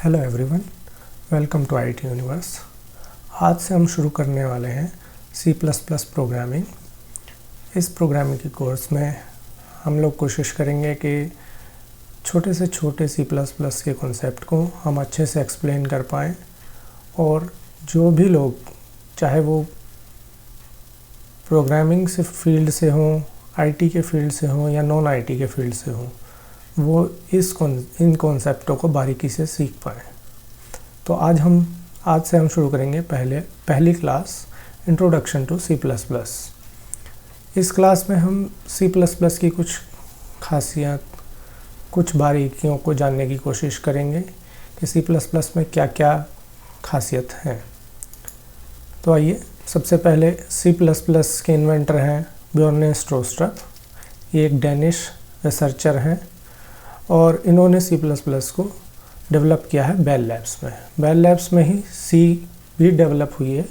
Hello everyone, welcome to IT universe. आज से हम शुरू करने वाले हैं सी प्लस प्लस प्रोग्रामिंग। इस प्रोग्रामिंग के कोर्स में हम लोग कोशिश करेंगे कि छोटे से छोटे सी प्लस प्लस के कॉन्सेप्ट को हम अच्छे से एक्सप्लेन कर पाएँ और जो भी लोग, चाहे वो प्रोग्रामिंग से फील्ड से हों, आईटी के फील्ड से हों या नॉन आईटी के फील्ड से हों, वो इन कॉन्सेप्टों को बारीकी से सीख पाएँ। तो आज से हम शुरू करेंगे पहली class introduction to C plus plus. इस क्लास में हम सी प्लस प्लस की कुछ खासियत, कुछ बारीकियों को जानने की कोशिश करेंगे कि सी प्लस प्लस में क्या क्या खासियत हैं। तो आइए, सबसे पहले सी प्लस प्लस के इन्वेंटर हैं ब्योर्न स्ट्रोस्ट्रप। ये एक डेनिश रिसर्चर हैं और इन्होंने सी प्लस प्लस को डेवलप किया है बेल लैब्स में। बेल लैब्स में ही सी भी डेवलप हुई है।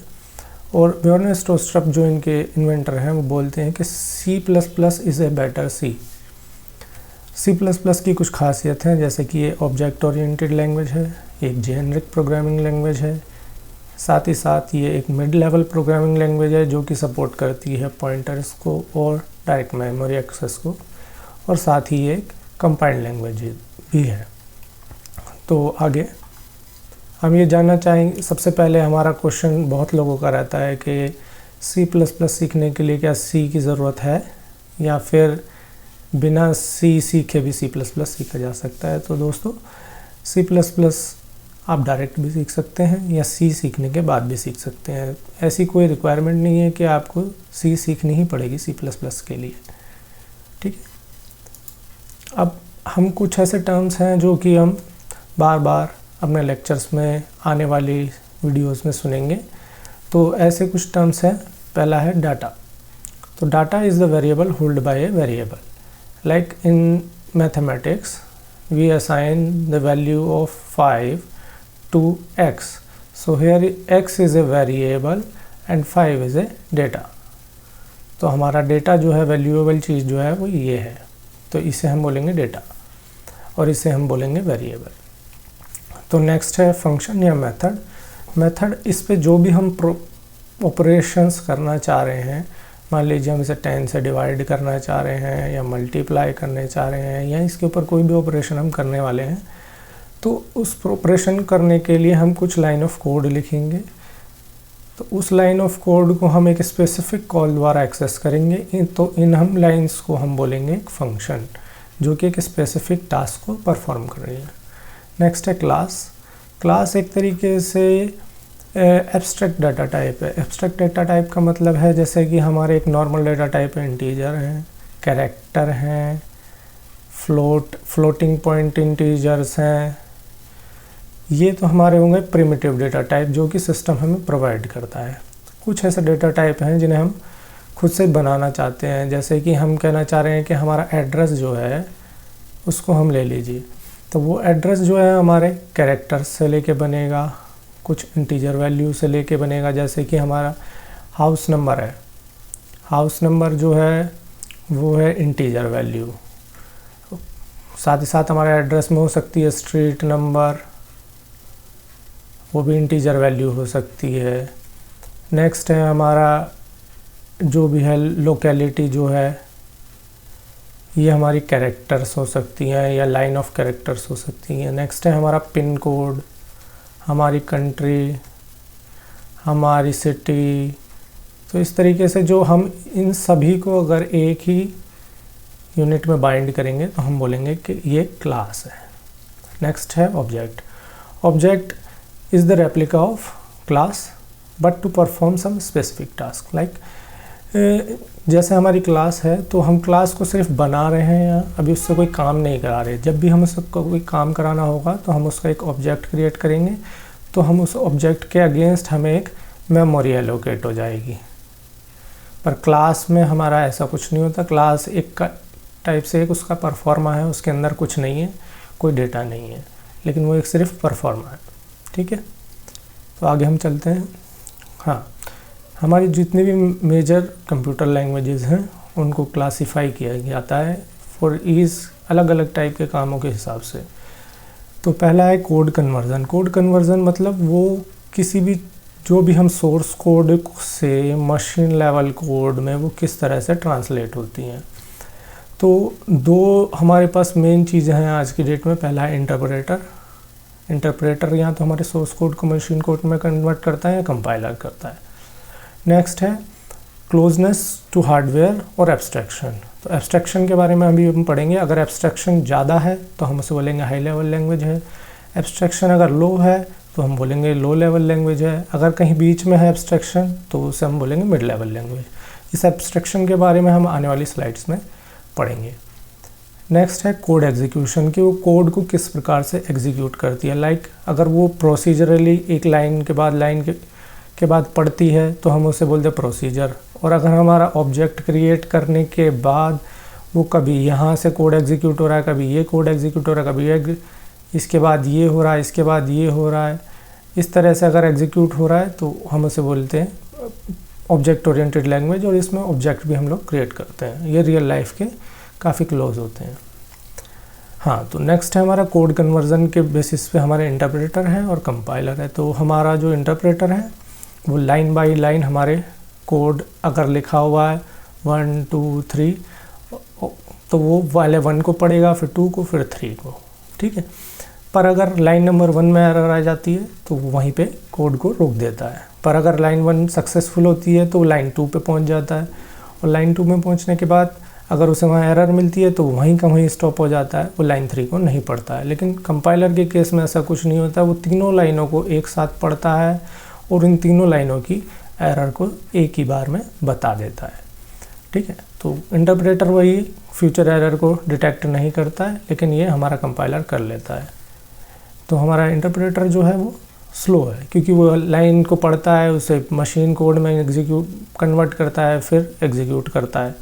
और ब्योर्न स्ट्रोस्ट्रप जो इनके इन्वेंटर हैं वो बोलते हैं कि C plus plus is a better C. C plus plus की कुछ खासियत हैं, जैसे कि ये ऑब्जेक्ट ओरिएंटेड लैंग्वेज है, एक जेनरिक प्रोग्रामिंग लैंग्वेज है, साथ ही साथ ये एक मिड लेवल प्रोग्रामिंग लैंग्वेज है जो कि सपोर्ट करती है पॉइंटर्स को और डायरेक्ट मेमोरी एक्सेस को, और साथ ही ये एक कंपाइल्ड लैंग्वेज भी है। तो आगे हम ये जानना चाहेंगे, सबसे पहले हमारा क्वेश्चन बहुत लोगों का रहता है कि सी प्लस प्लस सीखने के लिए क्या सी की ज़रूरत है या फिर बिना सी सीखे भी सी प्लस प्लस सीखा जा सकता है। तो दोस्तों, सी प्लस प्लस आप डायरेक्ट भी सीख सकते हैं या सी सीखने के बाद भी सीख सकते हैं। ऐसी कोई रिक्वायरमेंट नहीं है कि आपको सी सीखनी ही पड़ेगी सी प्लस प्लस के लिए, ठीक है। अब हम कुछ ऐसे टर्म्स हैं जो कि हम बार बार अपने लेक्चर्स में, आने वाली वीडियोस में सुनेंगे। तो ऐसे कुछ टर्म्स हैं। पहला है डाटा। तो data is the variable hold by a variable, like in mathematics we assign the value of 5 to x. So here x is a variable and 5 is a data. तो हमारा डेटा जो है, valuable चीज़ जो है वो ये है, तो इसे हम बोलेंगे डेटा और इसे हम बोलेंगे वेरिएबल। तो नेक्स्ट है फंक्शन या मेथड। मेथड, इस पे जो भी हम ऑपरेशंस करना चाह रहे हैं, मान लीजिए हम इसे 10 से डिवाइड करना चाह रहे हैं या मल्टीप्लाई करने चाह रहे हैं या इसके ऊपर कोई भी ऑपरेशन हम करने वाले हैं, तो उस ऑपरेशन करने के लिए हम कुछ लाइन ऑफ कोड लिखेंगे। तो उस लाइन ऑफ कोड को हम एक स्पेसिफिक कॉल द्वारा एक्सेस करेंगे। तो इन हम लाइंस को हम बोलेंगे एक फंक्शन, जो कि एक स्पेसिफिक टास्क को परफॉर्म कर रही है। नेक्स्ट है क्लास। क्लास एक तरीके से एब्स्ट्रैक्ट डाटा टाइप है। एब्स्ट्रैक्ट डाटा टाइप का मतलब है, जैसे कि हमारे एक नॉर्मल डाटा टाइप है, इंटीजर हैं, कैरेक्टर हैं, फ्लोटिंग पॉइंट इंटीजर्स हैं। ये तो हमारे होंगे प्रिमिटिव डेटा टाइप जो कि सिस्टम हमें प्रोवाइड करता है। कुछ ऐसे डेटा टाइप हैं जिन्हें हम खुद से बनाना चाहते हैं, जैसे कि हम कहना चाह रहे हैं कि हमारा एड्रेस जो है उसको हम ले लीजिए। तो वो एड्रेस जो है हमारे कैरेक्टर्स से लेके बनेगा, कुछ इंटीजर वैल्यू से लेके बनेगा, जैसे कि हमारा हाउस नंबर है। हाउस नंबर जो है वो है इंटीजर वैल्यू। साथ ही साथ हमारे एड्रेस में हो सकती है स्ट्रीट नंबर, वो भी इंटीजर वैल्यू हो सकती है। नेक्स्ट है हमारा जो भी है लोकेलिटी जो है, ये हमारी कैरेक्टर्स हो सकती हैं या लाइन ऑफ कैरेक्टर्स हो सकती हैं। नेक्स्ट है हमारा पिन कोड, हमारी कंट्री, हमारी सिटी। तो इस तरीके से जो हम इन सभी को अगर एक ही यूनिट में बाइंड करेंगे तो हम बोलेंगे कि ये क्लास है। नेक्स्ट है object. Object is the replica of class but to perform some specific task, like जैसे हमारी क्लास है तो हम क्लास को सिर्फ बना रहे हैं या अभी उससे कोई काम नहीं करा रहे। जब भी हम उसको कोई काम कराना होगा तो हम उसका एक ऑब्जेक्ट क्रिएट करेंगे, तो हम उस ऑब्जेक्ट के अगेंस्ट हमें एक मेमोरी एलोकेट हो जाएगी। पर क्लास में हमारा ऐसा कुछ नहीं होता। क्लास एक टाइप से एक उसका परफॉर्मा है, उसके अंदर कुछ नहीं है, कोई डेटा नहीं है, लेकिन वो एक सिर्फ परफॉर्मा है, ठीक है। तो आगे हम चलते हैं। हाँ, हमारी जितनी भी मेजर कंप्यूटर लैंग्वेजेस हैं उनको क्लासिफाई किया जाता है फॉर ईज़, अलग अलग टाइप के कामों के हिसाब से। तो पहला है कोड कन्वर्जन। कोड कन्वर्जन मतलब वो किसी भी जो भी हम सोर्स कोड से मशीन लेवल कोड में वो किस तरह से ट्रांसलेट होती हैं। तो दो हमारे पास मेन चीज़ें हैं आज की डेट में। पहला है इंटरप्रेटर या तो हमारे सोर्स कोड को मशीन कोड में कन्वर्ट करता है या कंपाइलर करता है। नेक्स्ट है क्लोजनेस टू हार्डवेयर और एब्स्ट्रैक्शन। तो एब्स्ट्रैक्शन के बारे में अभी हम पढ़ेंगे। अगर एब्स्ट्रैक्शन ज़्यादा है तो हम उसे बोलेंगे हाई लेवल लैंग्वेज है। एब्स्ट्रैक्शन अगर लो है तो हम बोलेंगे लो लेवल लैंग्वेज है। अगर कहीं बीच में है एब्स्ट्रैक्शन तो उसे हम बोलेंगे मिड लेवल लैंग्वेज। इस एब्स्ट्रैक्शन के बारे में हम आने वाली स्लाइड्स में पढ़ेंगे। नेक्स्ट है कोड एग्जीक्यूशन, कि वो कोड को किस प्रकार से एग्जीक्यूट करती है। लाइक अगर वो प्रोसीजरली एक लाइन के बाद पढ़ती है तो हम उसे बोलते हैं प्रोसीजर। और अगर हमारा ऑब्जेक्ट क्रिएट करने के बाद वो कभी यहाँ से कोड एग्जीक्यूट हो रहा है, कभी ये कोड एग्जीक्यूट हो रहा है, कभी इसके बाद ये हो रहा है, इसके बाद ये हो रहा है, इस तरह से अगर एग्जीक्यूट हो रहा है तो हम उसे बोलते हैं ऑब्जेक्ट ओरिएंटेड लैंग्वेज। और इसमें ऑब्जेक्ट भी हम लोग क्रिएट करते हैं। ये रियल लाइफ के काफ़ी क्लोज होते हैं। हाँ, तो नेक्स्ट है हमारा कोड कन्वर्जन के बेसिस पे हमारे इंटरप्रेटर है और कंपाइलर है। तो हमारा जो इंटरप्रेटर है वो लाइन बाय लाइन हमारे कोड अगर लिखा हुआ है 1 2 3 तो वो वाले 1 को पढ़ेगा, फिर 2 को, फिर 3 को, ठीक है। पर अगर लाइन नंबर 1 में एरर आ जाती है तो वहीं पे कोड को रोक देता है। पर अगर लाइन 1 सक्सेसफुल होती है तो लाइन 2 पे पहुंच जाता है। और लाइन 2 में पहुंचने के बाद अगर उसे वहाँ एरर मिलती है तो वहीं का वहीं स्टॉप हो जाता है, वो लाइन 3 को नहीं पढ़ता है। लेकिन कंपाइलर के केस में ऐसा कुछ नहीं होता, वो तीनों लाइनों को एक साथ पढ़ता है और इन तीनों लाइनों की एरर को एक ही बार में बता देता है, ठीक है। तो इंटरप्रेटर वही फ्यूचर एरर को डिटेक्ट नहीं करता है, लेकिन ये हमारा कंपाइलर कर लेता है। तो हमारा इंटरप्रेटर जो है वो स्लो है, क्योंकि वो लाइन को पढ़ता है, उसे मशीन कोड में कन्वर्ट करता है, फिर एग्जीक्यूट करता है।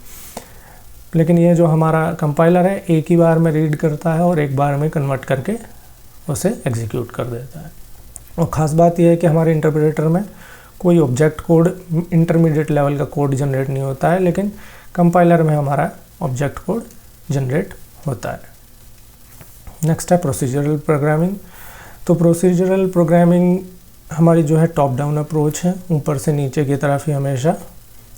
लेकिन ये जो हमारा कंपाइलर है एक ही बार में रीड करता है और एक बार में कन्वर्ट करके उसे एग्जीक्यूट कर देता है। और ख़ास बात यह है कि हमारे इंटरप्रेटर में कोई ऑब्जेक्ट कोड इंटरमीडिएट लेवल का कोड जनरेट नहीं होता है, लेकिन कंपाइलर में हमारा ऑब्जेक्ट कोड जनरेट होता है। नेक्स्ट है प्रोसीजरल प्रोग्रामिंग। तो प्रोसीजरल प्रोग्रामिंग हमारी जो है टॉप डाउन अप्रोच है, ऊपर से नीचे की तरफ ही हमेशा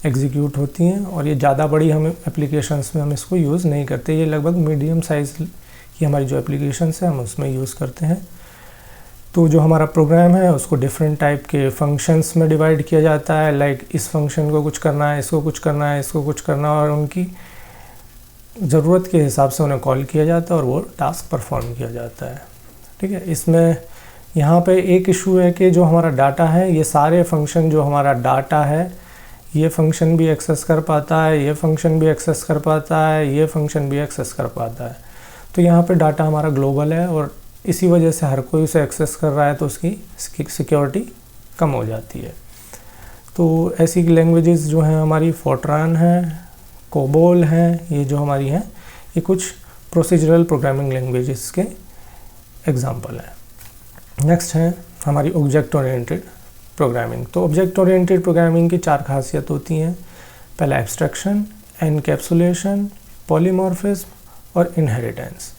एग्जीक्यूट होती हैं। और ये ज़्यादा बड़ी हम एप्लीकेशंस में हम इसको यूज़ नहीं करते। ये लगभग मीडियम साइज़ की हमारी जो एप्लीकेशंस है हम उसमें यूज़ करते हैं। तो जो हमारा प्रोग्राम है उसको डिफरेंट टाइप के फंक्शंस में डिवाइड किया जाता है। लाइक इस फंक्शन को कुछ करना है, इसको कुछ करना है, इसको कुछ करना है, और उनकी ज़रूरत के हिसाब से उन्हें कॉल किया जाता है और वो टास्क परफॉर्म किया जाता है, ठीक है। इसमें यहाँ पे एक इशू है कि जो हमारा डाटा है, ये सारे फंक्शन जो हमारा डाटा है, ये फंक्शन भी एक्सेस कर पाता है, ये फंक्शन भी एक्सेस कर पाता है, ये फंक्शन भी एक्सेस कर पाता है। तो यहाँ पे डाटा हमारा ग्लोबल है और इसी वजह से हर कोई उसे एक्सेस कर रहा है, तो उसकी सिक्योरिटी कम हो जाती है। तो ऐसी लैंग्वेजेस जो हैं हमारी फोर्ट्रान है, कोबोल हैं, ये जो हमारी हैं ये कुछ प्रोसीजरल प्रोग्रामिंग लैंग्वेजेस के एग्जांपल हैं। नेक्स्ट है हमारी ऑब्जेक्ट ओरिएंटेड प्रोग्रामिंग। तो ऑब्जेक्ट ओरिएंटेड प्रोग्रामिंग की 4 खासियत होती हैं। पहला एब्स्ट्रैक्शन, एनकैप्सुलेशन, पॉलीमॉर्फिज्म और इनहेरिटेंस।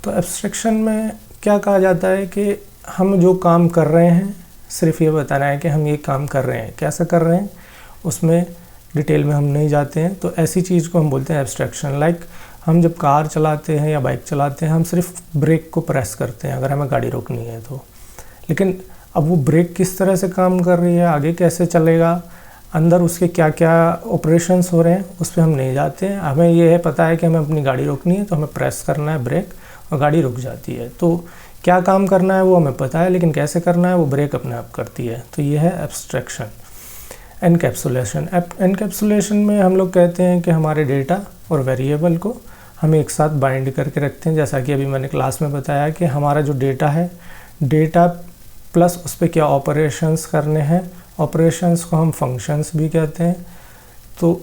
तो एब्स्ट्रैक्शन में क्या कहा जाता है कि हम जो काम कर रहे हैं सिर्फ ये बताना है कि हम ये काम कर रहे हैं, कैसे कर रहे हैं उसमें डिटेल में हम नहीं जाते हैं। तो ऐसी चीज़ को हम बोलते हैं एब्स्ट्रैक्शन। लाइक हम जब कार चलाते हैं या बाइक चलाते हैं हम सिर्फ ब्रेक को प्रेस करते हैं अगर हमें गाड़ी रोकनी है तो। लेकिन अब वो ब्रेक किस तरह से काम कर रही है, आगे कैसे चलेगा, अंदर उसके क्या क्या ऑपरेशंस हो रहे हैं उस पर हम नहीं जाते हैं। हमें ये है पता है कि हमें अपनी गाड़ी रोकनी है तो हमें प्रेस करना है ब्रेक और गाड़ी रुक जाती है। तो क्या काम करना है वो हमें पता है, लेकिन कैसे करना है वो ब्रेक अपने आप करती है। तो ये है एब्स्ट्रैक्शन। एनकैप्सुलेशन, एनकैप्सुलेशन में हम लोग कहते हैं कि हमारे डेटा और वेरिएबल को हम एक साथ बाइंड करके रखते हैं। जैसा कि अभी मैंने क्लास में बताया कि हमारा जो डेटा है, डेटा प्लस उस पर क्या ऑपरेशंस करने हैं, ऑपरेशंस को हम फंक्शंस भी कहते हैं। तो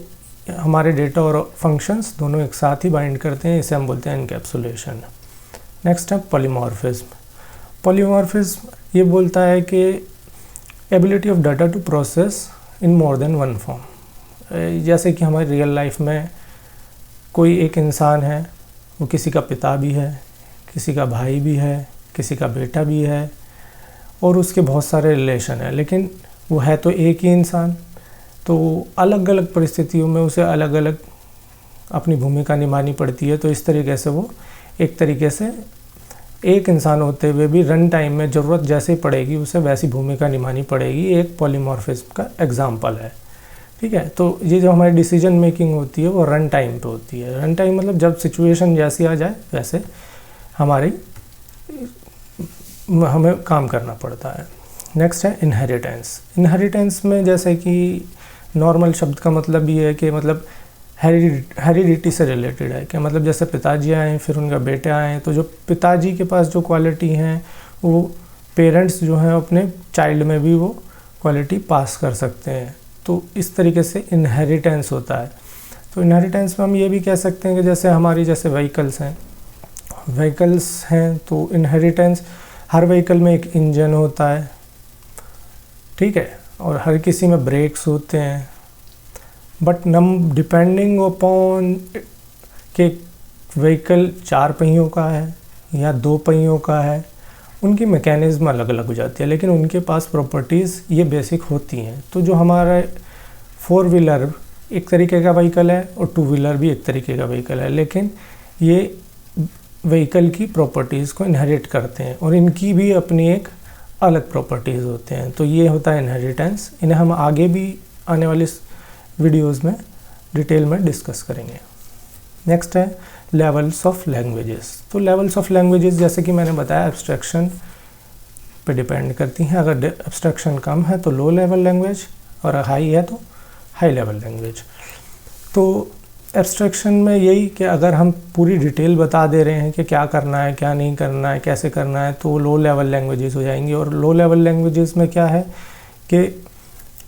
हमारे डेटा और फंक्शंस दोनों एक साथ ही बाइंड करते हैं, इसे हम बोलते हैं एनकैप्सुलेशन। नेक्स्ट है पॉलीमॉर्फिज्म। पॉलीमॉर्फिज्म ये बोलता है कि ability of data to process in more than one form. जैसे कि हमारी रियल लाइफ में कोई एक इंसान है, वो किसी का पिता भी है, किसी का भाई भी है, किसी का बेटा भी है और उसके बहुत सारे रिलेशन हैं, लेकिन वो है तो एक ही इंसान। तो अलग अलग परिस्थितियों में उसे अलग अलग अपनी भूमिका निभानी पड़ती है। तो इस तरीके से वो एक तरीके से एक इंसान होते हुए भी रन टाइम में ज़रूरत जैसे पड़ेगी उसे वैसी भूमिका निभानी पड़ेगी। एक पॉलीमॉर्फिज्म का एग्जाम्पल है, ठीक है। तो ये जो हमारी डिसीजन मेकिंग होती है वो रन टाइम पे होती है। रन टाइम मतलब जब सिचुएशन जैसी आ जाए वैसे हमें काम करना पड़ता है। नेक्स्ट है इनहेरिटेंस। इनहेरिटेंस में जैसे कि नॉर्मल शब्द का मतलब ये है कि मतलब हेरिडिटी से रिलेटेड है, कि मतलब जैसे पिताजी आए फिर उनका बेटे आए, तो जो पिताजी के पास जो क्वालिटी हैं वो पेरेंट्स जो हैं अपने चाइल्ड में भी वो क्वालिटी पास कर सकते हैं। तो इस तरीके से इनहेरिटेंस होता है। तो इनहेरिटेंस में हम ये भी कह सकते हैं कि जैसे हमारी जैसे व्हीकल्स हैं तो इनहेरिटेंस, हर व्हीकल में एक इंजन होता है, ठीक है, और हर किसी में ब्रेक्स होते हैं, बट डिपेंडिंग अपॉन कि व्हीकल 4 पहियों का है या 2 पहियों का है, उनकी मैकेनिज़्म अलग अलग हो जाती है, लेकिन उनके पास प्रॉपर्टीज़ ये बेसिक होती हैं। तो जो हमारा 4 व्हीलर एक तरीके का व्हीकल है और 2 व्हीलर भी एक तरीके का व्हीकल है, लेकिन ये व्हीकल की प्रॉपर्टीज़ को इनहेरिट करते हैं और इनकी भी अपनी एक अलग प्रॉपर्टीज़ होते हैं। तो ये होता है इनहेरिटेंस। इन्हें हम आगे भी आने वाली वीडियोस में डिटेल में डिस्कस करेंगे। नेक्स्ट है लेवल्स ऑफ लैंग्वेजेस। तो लेवल्स ऑफ लैंग्वेजेस जैसे कि मैंने बताया एब्स्ट्रैक्शन पे डिपेंड करती हैं। अगर एब्स्ट्रैक्शन कम है तो लो लेवल लैंग्वेज और हाई है तो हाई लेवल लैंग्वेज। तो एब्स्ट्रैक्शन में यही कि अगर हम पूरी डिटेल बता दे रहे हैं कि क्या करना है, क्या नहीं करना है, कैसे करना है, तो लो लेवल लैंग्वेजेस हो जाएंगी। और लो लेवल लैंग्वेजेस में क्या है कि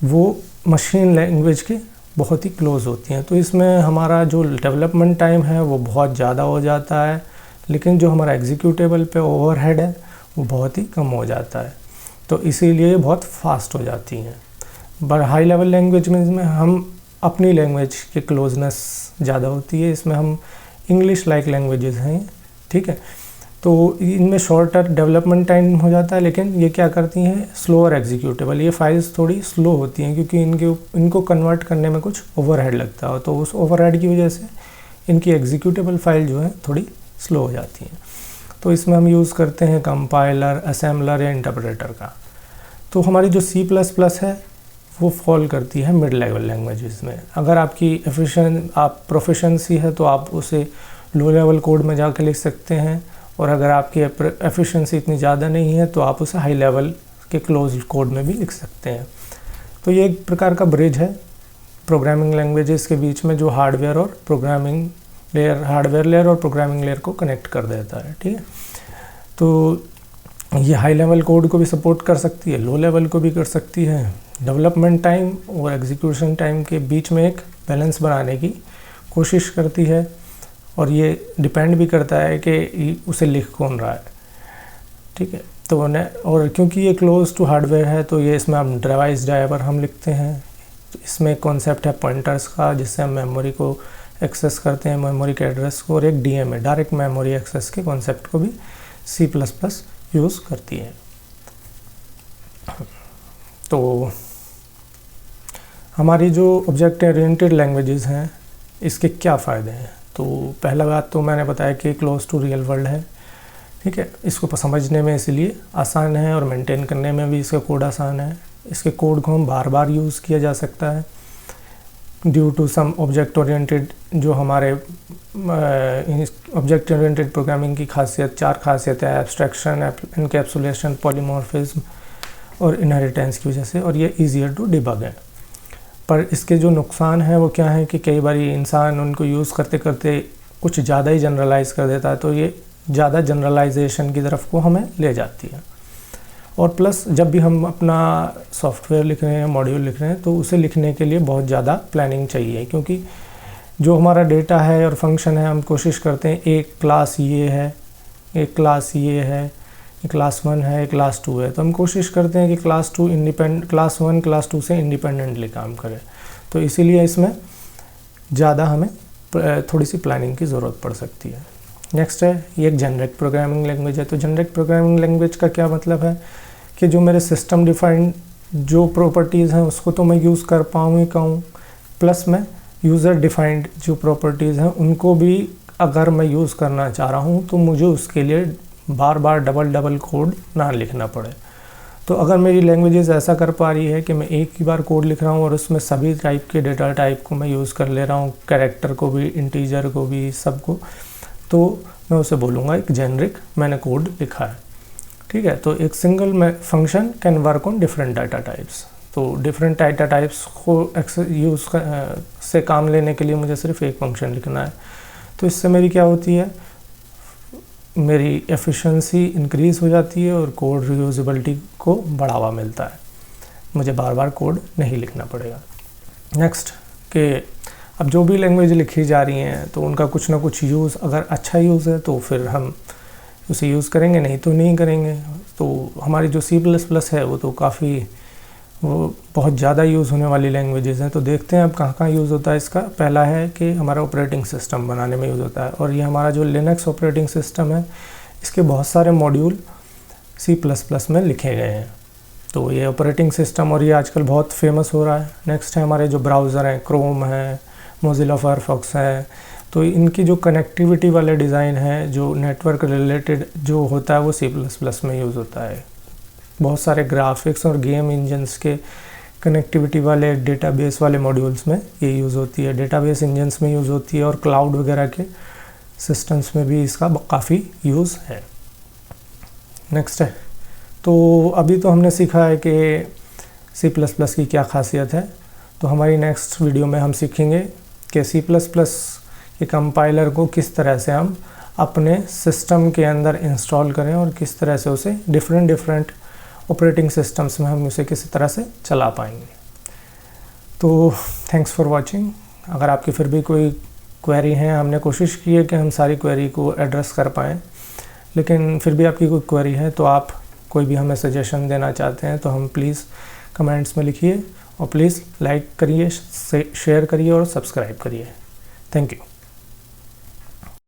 वो मशीन लैंग्वेज के बहुत ही क्लोज होती हैं। तो इसमें हमारा जो डेवलपमेंट टाइम है वो बहुत ज़्यादा हो जाता है, लेकिन जो हमारा एग्जीक्यूटेबल पे ओवरहेड है वो बहुत ही कम हो जाता है। तो इसीलिए ये बहुत फास्ट हो जाती हैं। बट हाई लेवल लैंग्वेज में हम अपनी लैंग्वेज की क्लोजनेस ज़्यादा होती है। इसमें हम इंग्लिश लाइक लैंग्वेजेस हैं, ठीक है। तो इनमें शॉर्टर डेवलपमेंट टाइम हो जाता है, लेकिन ये क्या करती हैं, स्लोअर एग्जीक्यूटेबल। ये फाइल्स थोड़ी स्लो होती हैं क्योंकि इनको कन्वर्ट करने में कुछ ओवरहेड लगता है। तो उस ओवरहेड की वजह से इनकी एग्जीक्यूटेबल फाइल जो है थोड़ी स्लो हो जाती हैं। तो इसमें हम यूज़ करते हैं कंपाइलर, असेंबलर या इंटरप्रेटर का। तो हमारी जो C++ है वो फॉल करती है मिड लेवल लैंग्वेजेस में। अगर आपकी प्रोफिशेंसी है तो आप उसे लो लेवल कोड में जाकर लिख सकते हैं, और अगर आपकी एफिशिएंसी इतनी ज़्यादा नहीं है तो आप उसे हाई लेवल के क्लोज कोड में भी लिख सकते हैं। तो ये एक प्रकार का ब्रिज है प्रोग्रामिंग लैंग्वेजेस के बीच में, जो हार्डवेयर लेयर और प्रोग्रामिंग लेयर को कनेक्ट कर देता है, ठीक है। तो ये हाई लेवल कोड को भी सपोर्ट कर सकती है, लो लेवल को भी कर सकती है। डेवलपमेंट टाइम और एग्जीक्यूशन टाइम के बीच में एक बैलेंस बनाने की कोशिश करती है, और ये डिपेंड भी करता है कि उसे लिख कौन रहा है, ठीक है। तो और क्योंकि ये क्लोज टू हार्डवेयर है तो ये इसमें हम डिवाइस ड्राइवर हम लिखते हैं। तो इसमें एक कॉन्सेप्ट है पॉइंटर्स का, जिससे हम मेमोरी को एक्सेस करते हैं, मेमोरी के एड्रेस को, और एक DMA डायरेक्ट मेमोरी एक्सेस के कॉन्सेप्ट को भी C++ यूज़ करती है। तो हमारी जो ऑब्जेक्ट ओरिएंटेड लैंग्वेजेस हैं इसके क्या फ़ायदे हैं। तो पहला बात तो मैंने बताया कि क्लोज टू रियल वर्ल्ड है, ठीक है। इसको समझने में इसलिए आसान है और मेंटेन करने में भी इसका कोड आसान है। इसके कोड को हम बार बार यूज़ किया जा सकता है due to some object oriented, जो हमारे ऑब्जेक्ट ओरिएंटेड प्रोग्रामिंग की खासियत 4 खासियत है: एब्स्ट्रैक्शन, एनकैप्सुलेशन, पॉलीमॉर्फिज्म और इनहेरिटेंस की वजह से, और ये ईजियर टू डिबग है। पर इसके जो नुकसान हैं वो क्या है कि कई बार इंसान उनको यूज़ करते करते कुछ ज़्यादा ही जनरलाइज कर देता है, तो ये ज़्यादा जनरलाइजेशन की तरफ को हमें ले जाती है। और प्लस जब भी हम अपना सॉफ्टवेयर लिख रहे हैं, मॉड्यूल लिख रहे हैं, तो उसे लिखने के लिए बहुत ज़्यादा प्लानिंग चाहिए, क्योंकि जो हमारा डेटा है और फंक्शन है, हम कोशिश करते हैं एक क्लास ये है, एक क्लास ये है, क्लास 1 है, क्लास 2 है, तो हम कोशिश करते हैं कि क्लास 1 क्लास 2 से इंडिपेंडेंटली काम करें। तो इसीलिए इसमें ज़्यादा हमें थोड़ी सी प्लानिंग की ज़रूरत पड़ सकती है। नेक्स्ट है ये एक जेनरिक प्रोग्रामिंग लैंग्वेज है। तो जेनरिक प्रोग्रामिंग लैंग्वेज का क्या मतलब है कि जो मेरे सिस्टम डिफाइंड जो प्रॉपर्टीज़ हैं उसको तो मैं यूज़ कर पाऊँ ही कहूँ, प्लस मैं यूज़र डिफाइंड जो प्रॉपर्टीज़ हैं उनको भी अगर मैं यूज़ करना चाह रहा हूँ तो मुझे उसके लिए बार बार डबल कोड ना लिखना पड़े। तो अगर मेरी लैंग्वेजेस ऐसा कर पा रही है कि मैं एक ही बार कोड लिख रहा हूँ और उसमें सभी टाइप के डेटा टाइप को मैं यूज़ कर ले रहा हूँ, कैरेक्टर को भी, इंटीजर को भी, सबको, तो मैं उसे बोलूँगा एक जेनरिक मैंने कोड लिखा है। ठीक है, तो एक सिंगल में function can work on different data types. तो डिफरेंट डाटा टाइप्स को यूज़ से काम लेने के लिए मुझे सिर्फ एक फंक्शन लिखना है। तो इससे मेरी क्या होती है, मेरी एफिशिएंसी इंक्रीज़ हो जाती है और कोड रीयूजेबिलिटी को बढ़ावा मिलता है, मुझे बार बार कोड नहीं लिखना पड़ेगा। नेक्स्ट कि अब जो भी लैंग्वेज लिखी जा रही हैं तो उनका कुछ ना कुछ यूज़, अगर अच्छा यूज़ है तो फिर हम उसे यूज़ करेंगे, नहीं तो नहीं करेंगे। तो हमारी जो C++ है वो तो काफ़ी बहुत ज़्यादा यूज़ होने वाली लैंग्वेजेस हैं। तो देखते हैं अब कहाँ कहाँ यूज़ होता है इसका। पहला है कि हमारा ऑपरेटिंग सिस्टम बनाने में यूज़ होता है, और ये हमारा जो लिनक्स ऑपरेटिंग सिस्टम है इसके बहुत सारे मॉड्यूल C++ में लिखे गए हैं। तो ये ऑपरेटिंग सिस्टम, और ये आजकल बहुत फेमस हो रहा है। नेक्स्ट है हमारे जो ब्राउज़र हैं, क्रोम है, मोज़िला फायरफॉक्स है। तो इनकी जो कनेक्टिविटी वाले डिज़ाइन है, जो नेटवर्क रिलेटेड जो होता है वो C++ में यूज़ होता है। बहुत सारे ग्राफिक्स और गेम इंजन्स के कनेक्टिविटी वाले डेटाबेस वाले मॉड्यूल्स में ये यूज़ होती है, डेटाबेस इंजन्स में यूज़ होती है, और क्लाउड वगैरह के सिस्टम्स में भी इसका काफ़ी यूज़ है। नेक्स्ट है, तो अभी तो हमने सीखा है कि C++ की क्या खासियत है। तो हमारी नेक्स्ट वीडियो में हम सीखेंगे कि C++ के कंपाइलर को किस तरह से हम अपने सिस्टम के अंदर इंस्टॉल करें और किस तरह से उसे डिफरेंट ऑपरेटिंग सिस्टम्स में हम उसे किसी तरह से चला पाएंगे। तो थैंक्स फॉर वाचिंग। अगर आपकी फिर भी कोई क्वेरी है, हमने कोशिश की है कि हम सारी क्वेरी को एड्रेस कर पाएँ, लेकिन फिर भी आपकी कोई क्वेरी है तो आप कोई भी हमें सजेशन देना चाहते हैं तो हम प्लीज़ कमेंट्स में लिखिए, और प्लीज़ लाइक करिए, शेयर करिए और सब्सक्राइब करिए। Thank you.